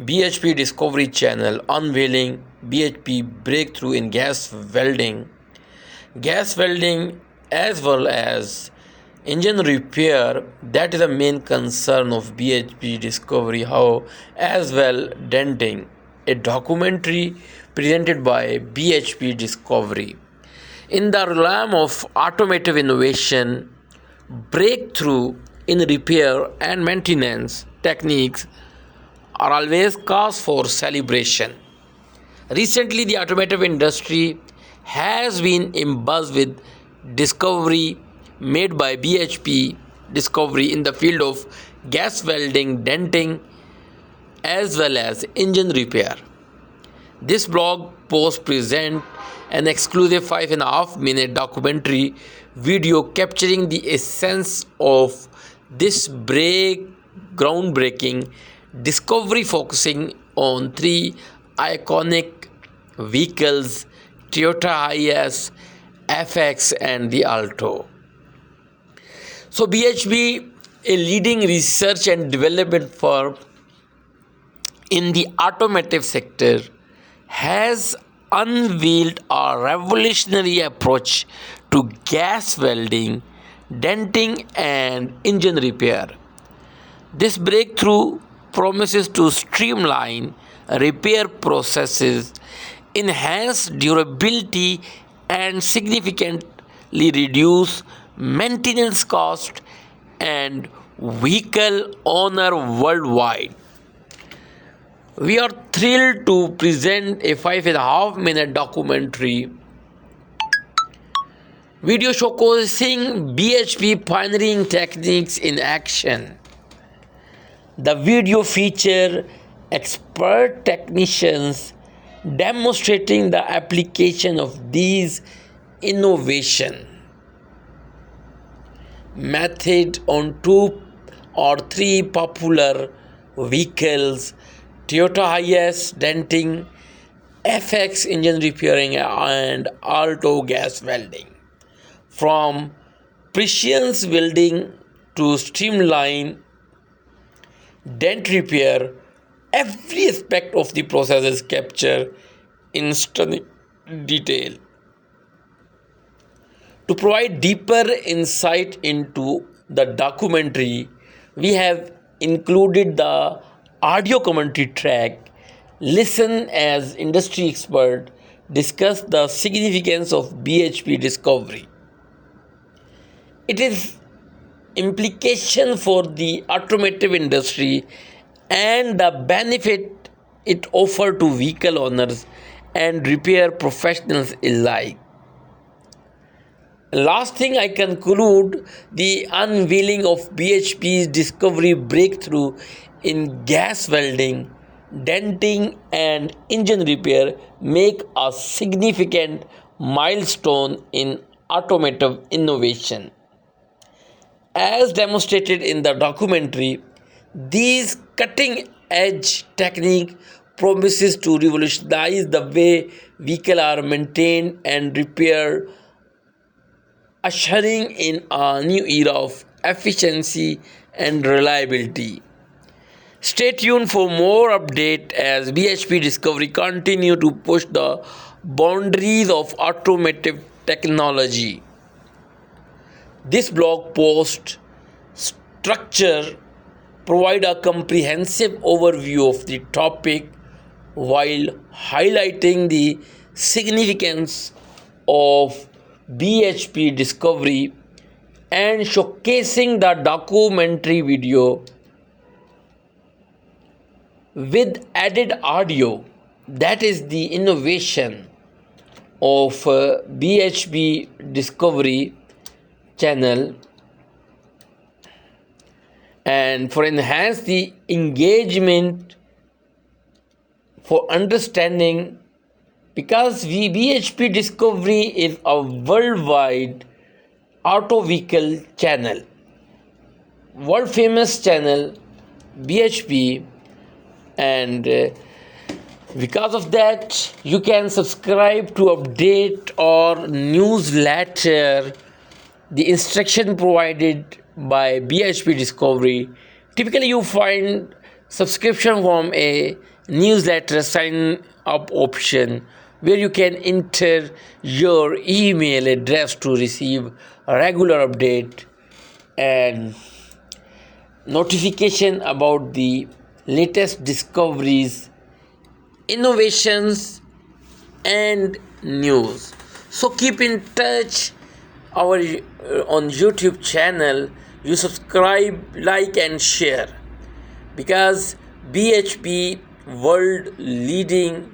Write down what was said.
BHP Discovery Channel unveiling BHP breakthrough in gas welding as well as engine repair. That is the main concern of BHP Discovery. How as well denting, a documentary presented by BHP Discovery. In the realm of automotive innovation, breakthrough in repair and maintenance techniques are always cause for celebration. Recently, the automotive industry has been imbuzzed with discovery made by BHP Discovery in the field of gas welding, denting, as well as engine repair. This blog post presents an exclusive 5.5 minute documentary video capturing the essence of this groundbreaking discovery, focusing on three iconic vehicles: Toyota Hiace FX and the Alto. So BHP, a leading research and development firm in the automotive sector, has unveiled a revolutionary approach to gas welding, denting, and engine repair. This breakthrough promises to streamline repair processes, enhance durability, and significantly reduce maintenance cost and vehicle owner worldwide. We are thrilled to present a 5.5 minute documentary video showcasing BHP pioneering techniques in action. The video features expert technicians demonstrating the application of these innovation method on 2 or 3 popular vehicles: Toyota Hiace denting, FX engine repairing, and Alto gas welding. From precision welding to streamline dent repair, every aspect of the process is captured in stunning detail. To provide deeper insight into the documentary, we have included the audio commentary track. Listen as industry experts discuss the significance of BHP Discovery, its implication for the automotive industry, and the benefit it offers to vehicle owners and repair professionals alike. Last thing, I conclude the unveiling of BHP's Discovery breakthrough in gas welding, denting, and engine repair make a significant milestone in automotive innovation. As demonstrated in the documentary, these cutting-edge technique promises to revolutionize the way vehicles are maintained and repaired, ushering in a new era of efficiency and reliability. Stay tuned for more updates as BHP Discovery continue to push the boundaries of automotive technology. This blog post structure provide a comprehensive overview of the topic while highlighting the significance of BHP Discovery and showcasing the documentary video with added audio. That is the innovation of BHP Discovery channel, and for enhance the engagement for understanding, because BHP Discovery is a worldwide auto vehicle channel, world famous channel BHP, and because of that you can subscribe to update or newsletter. The instruction provided by BHP Discovery, typically you find subscription from a newsletter sign up option where you can enter your email address to receive a regular update and notification about the latest discoveries, innovations, and news. So keep in touch our on YouTube channel. You subscribe, like, and share, because BHP world leading